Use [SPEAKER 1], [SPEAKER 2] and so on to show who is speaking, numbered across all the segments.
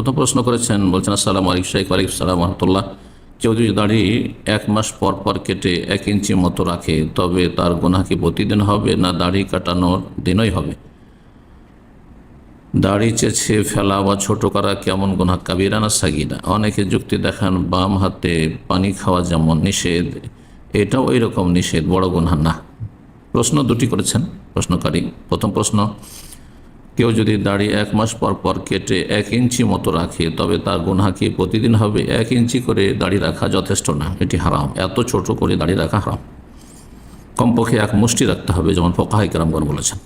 [SPEAKER 1] প্রথম প্রশ্ন করেছেন, বলছেন আসসালামু আলাইকুম শাইখ। ওয়ালাইকুম আসসালাম ওয়া রাহমাতুল্লাহ। কেউ যদি দাড়ি 1 মাস পর পর কেটে 1 ইঞ্চি মতো রাখে, তবে তার গুনাহ কি প্রতিদিন হবে না দাড়ি কাটানোর দিনই হবে? দাড়ি চেঁছে ফেলা বা ছোট করা কেমন গুনাহ, কাবিরা না সাগীরা? অনেকে যুক্তি দেখান বাম হাতে পানি খাওয়া যেমন নিষেধ, এটাও ওই রকম নিষেধ, বড় গুনাহ না। প্রশ্ন দুটি করেছেন প্রশ্নকারী। প্রথম প্রশ্ন, কেউ যদি দাড়ি 1 মাস পর পর কেটে 1 ইঞ্চি মতো রাখে, তবে তার গুনাহ কি প্রতিদিন হবে? 1 ইঞ্চি করে দাড়ি রাখা যথেষ্ট না, এটি হারাম। এত ছোট করে দাড়ি রাখা হারাম। কমপক্ষে 1 মুষ্টি রাখতে হবে, যেমন ফুকাহা কেরামগণ বলেছেন।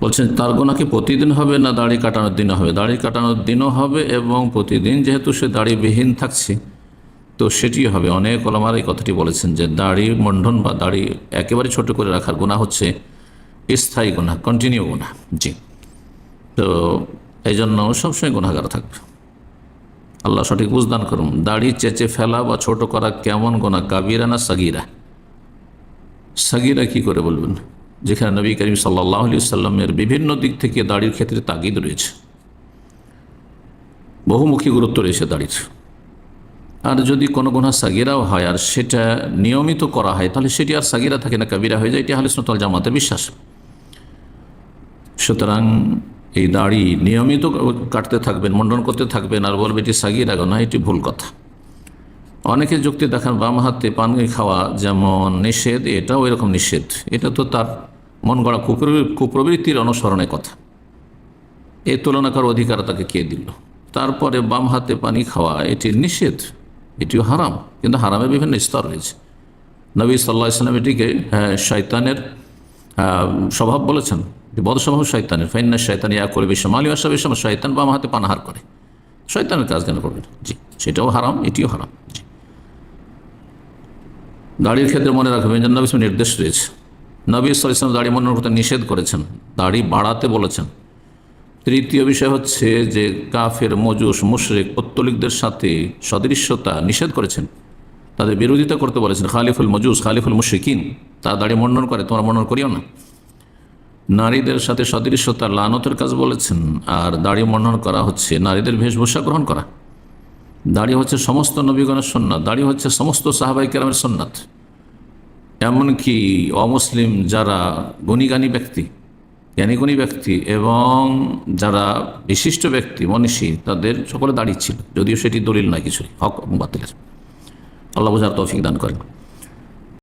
[SPEAKER 1] বলছেন তার গুনাহ কি প্রতিদিন হবে না দাড়ি কাটানোর দিনও হবে? দাড়ি কাটানোর দিনও হবে এবং প্রতিদিন যেহেতু সে দাড়িবিহীন থাকছে তো সেটি হবে। অনেক ওলামার এই কথাটি বলেছেন যে দাড়ি মন্ডন বা দাড়ি একেবারে ছোট করে রাখার গুনাহ হচ্ছে স্থায়ী গুনাহ, কন্টিনিউ গুনাহ। জি, তো এই জন্য সবসময় গুনাহগার থাকবে। আল্লাহ সঠিক বুঝদান করুন। দাড়ি চেঁচে ফেলা বা ছোট করা কেমন গুনাহ, কাবিরা না সাগীরা? সাগীরা কি করে বলবেন, যেখানে নবী করিম সাল্লাল্লাহু আলাইহি ওয়াসাল্লামের বিভিন্ন দিক থেকে দাড়ির ক্ষেত্রে তাগিদ রয়েছে, বহুমুখী গুরুত্ব রয়েছে দাড়ির। আর যদি কোনো গুনাহ সাগীরাও হয় আর সেটা নিয়মিত করা হয়, তাহলে সেটি আর সাগীরা থাকে না, কাবিরা হয়ে যায়। এটি আহলে সুন্নাত ওয়াল জামাতের বিশ্বাস। সুতরাং এই দাড়ি নিয়মিত কাটতে থাকবেন, মন্ডন করতে থাকবেন, আর বলবে এটি সাগীরা গুনাহ, এটি ভুল কথা। অনেকে যুক্তি দেখান বাম হাতে পানি খাওয়া যেমন নিষেধ, এটাও এরকম নিষেধ। এটা তো তার মন গড়া কুপ্রবৃত্তির অনুসরণের কথা। এ তুলনা করার অধিকার তাকে কে দিল? তারপরে বাম হাতে পানি খাওয়া এটি নিষেধ, এটিও হারাম, কিন্তু হারামের বিভিন্ন স্তর রয়েছে। নবী সাল্লাল্লাহু আলাইহি ওয়াসাল্লাম এটিকে শয়তানের স্বভাব বলেছেন, বদ স্বভাব শয়তানের। ফাইন্না শয়তান ইয়াকুলু বিশমালি ওয়া ইয়াশরাবু বিশমাল, শয়তান বাম হাতে পানাহার করে, শয়তানের কাজ কেন করবেন? জি, সেটাও হারাম, এটিও হারাম। জি, দাড়ির ক্ষেত্রে মনে রাখবেন যে নবী নির্দেশ রয়েছে। নবী সাল্লাল্লাহু আলাইহি ওয়াসাল্লাম দাড়ি মন্ডন করতে নিষেধ করেছেন, দাড়ি বাড়াতে বলেছেন। তৃতীয় বিষয় হচ্ছে যে কাফের, মজুস, মুশরিক, পৌত্তলিকদের সাথে সদৃশ্যতা নিষেধ করেছেন, তাদের বিরোধিতা করতে বলেছেন। খালিফুল মজুস খালিফুল মুশরিকিন, তারা দাড়ি মন্ডন করে, তোমরা মন্ডন করিও না। নারীদের সাথে সদৃশ্যতা লানতের কাজ বলেছেন। আর দাড়ি মন্ডন করা হচ্ছে নারীদের বেশভূষা গ্রহণ করা। দাড়ি হচ্ছে সমস্ত নবীগণের সুন্নাত, দাড়ি হচ্ছে সমস্ত সাহাবায়ে কেরামের সুন্নাত। এমনকি অমুসলিম যারা গুণী ব্যক্তি, জ্ঞানী ব্যক্তি এবং যারা বিশিষ্ট ব্যক্তি মনীষী, তাদের সকলে দাড়ি ছিল, যদিও সেটি দলিল নয় কিছুই, হক এবং বাতিলের। আল্লাহ বুঝার তৌফিক দান করেন।